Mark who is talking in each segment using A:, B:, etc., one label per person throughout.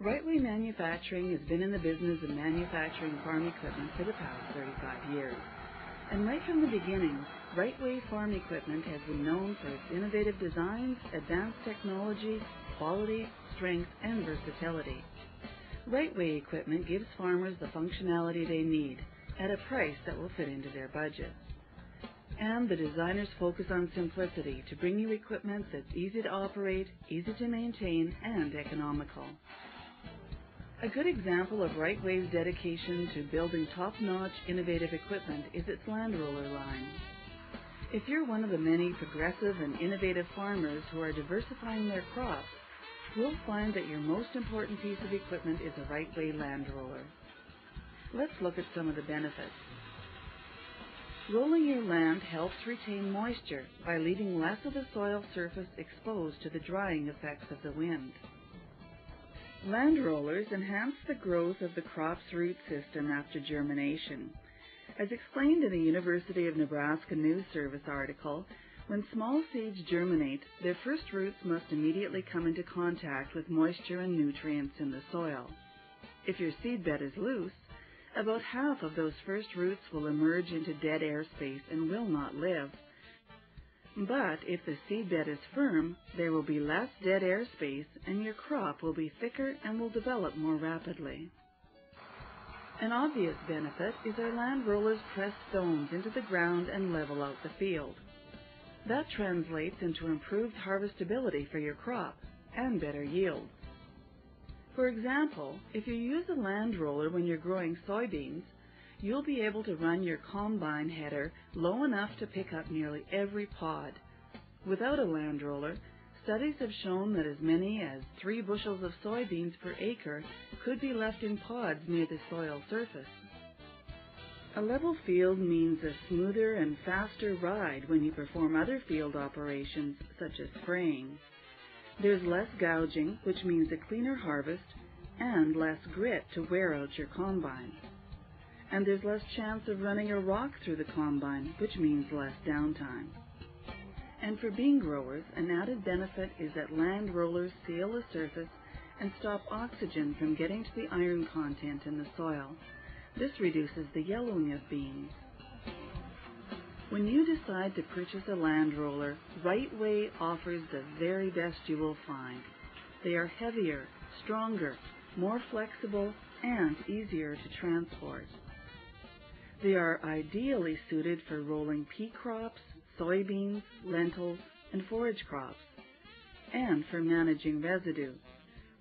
A: Riteway Manufacturing has been in the business of manufacturing farm equipment for the past 35 years. And right from the beginning, Riteway Farm Equipment has been known for its innovative designs, advanced technology, quality, strength, and versatility. Riteway equipment gives farmers the functionality they need at a price that will fit into their budgets. And the designers focus on simplicity to bring you equipment that's easy to operate, easy to maintain, and economical. A good example of Riteway's dedication to building top-notch, innovative equipment is its land roller line. If you're one of the many progressive and innovative farmers who are diversifying their crops, you'll find that your most important piece of equipment is a Riteway land roller. Let's look at some of the benefits. Rolling your land helps retain moisture by leaving less of the soil surface exposed to the drying effects of the wind. Land rollers enhance the growth of the crop's root system after germination. As explained in a University of Nebraska News Service article, when small seeds germinate, their first roots must immediately come into contact with moisture and nutrients in the soil. If your seedbed is loose, about half of those first roots will emerge into dead airspace and will not live. But if the seedbed is firm, there will be less dead airspace and your crop will be thicker and will develop more rapidly. An obvious benefit is our land rollers press stones into the ground and level out the field. That translates into improved harvestability for your crop and better yields. For example, if you use a land roller when you're growing soybeans, you'll be able to run your combine header low enough to pick up nearly every pod. Without a land roller, studies have shown that as many as 3 bushels of soybeans per acre could be left in pods near the soil surface. A level field means a smoother and faster ride when you perform other field operations such as spraying. There's less gouging, which means a cleaner harvest, and less grit to wear out your combine. And there's less chance of running a rock through the combine, which means less downtime. And for bean growers, an added benefit is that land rollers seal the surface and stop oxygen from getting to the iron content in the soil. This reduces the yellowing of beans. When you decide to purchase a land roller, Riteway offers the very best you will find. They are heavier, stronger, more flexible, and easier to transport. They are ideally suited for rolling pea crops, soybeans, lentils, and forage crops, and for managing residue,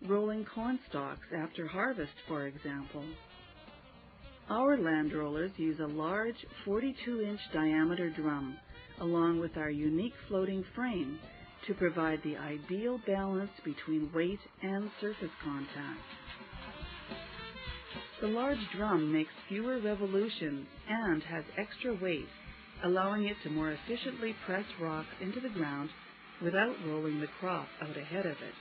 A: rolling corn stalks after harvest, for example. Our land rollers use a large 42-inch diameter drum, along with our unique floating frame, to provide the ideal balance between weight and surface contact. The large drum makes fewer revolutions and has extra weight, allowing it to more efficiently press rocks into the ground without rolling the crop out ahead of it.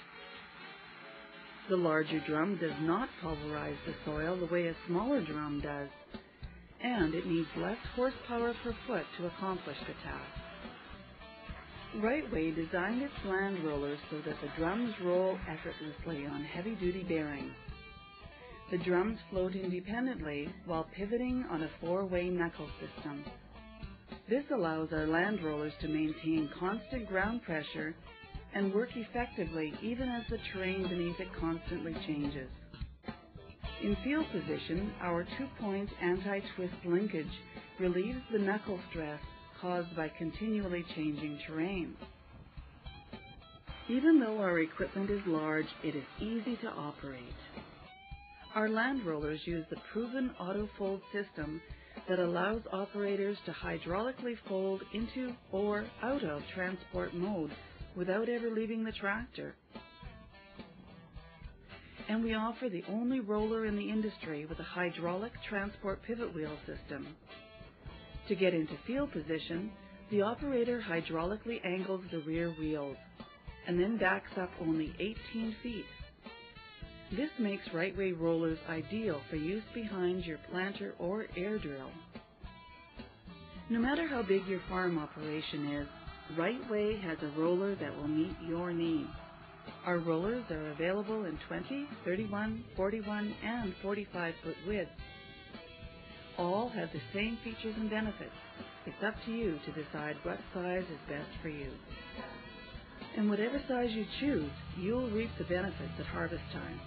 A: The larger drum does not pulverize the soil the way a smaller drum does, and it needs less horsepower per foot to accomplish the task. Riteway designed its land rollers so that the drums roll effortlessly on heavy-duty bearings. The drums float independently while pivoting on a 4-way knuckle system. This allows our land rollers to maintain constant ground pressure and work effectively even as the terrain beneath it constantly changes. In field position, our 2-point anti-twist linkage relieves the knuckle stress caused by continually changing terrain. Even though our equipment is large, it is easy to operate. Our land rollers use the proven auto-fold system that allows operators to hydraulically fold into or out of transport mode without ever leaving the tractor. And we offer the only roller in the industry with a hydraulic transport pivot wheel system. To get into field position, the operator hydraulically angles the rear wheels and then backs up only 18 feet. This makes Riteway rollers ideal for use behind your planter or air drill. No matter how big your farm operation is, Riteway has a roller that will meet your needs. Our rollers are available in 20, 31, 41, and 45-foot widths. All have the same features and benefits. It's up to you to decide what size is best for you. And whatever size you choose, you'll reap the benefits at harvest time.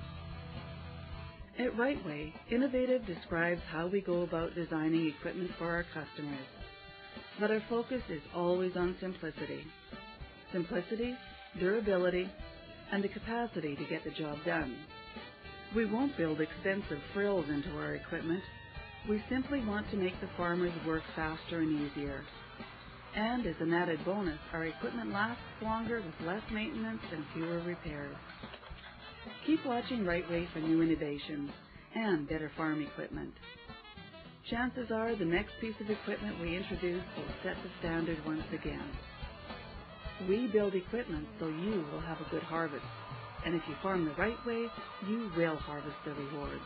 A: At Riteway, innovative describes how we go about designing equipment for our customers. But our focus is always on simplicity. Simplicity, durability, and the capacity to get the job done. We won't build expensive frills into our equipment. We simply want to make the farmers work faster and easier. And as an added bonus, our equipment lasts longer with less maintenance and fewer repairs. Keep watching Riteway for new innovations and better farm equipment. Chances are the next piece of equipment we introduce will set the standard once again. We build equipment so you will have a good harvest. And if you farm the right way, you will harvest the rewards.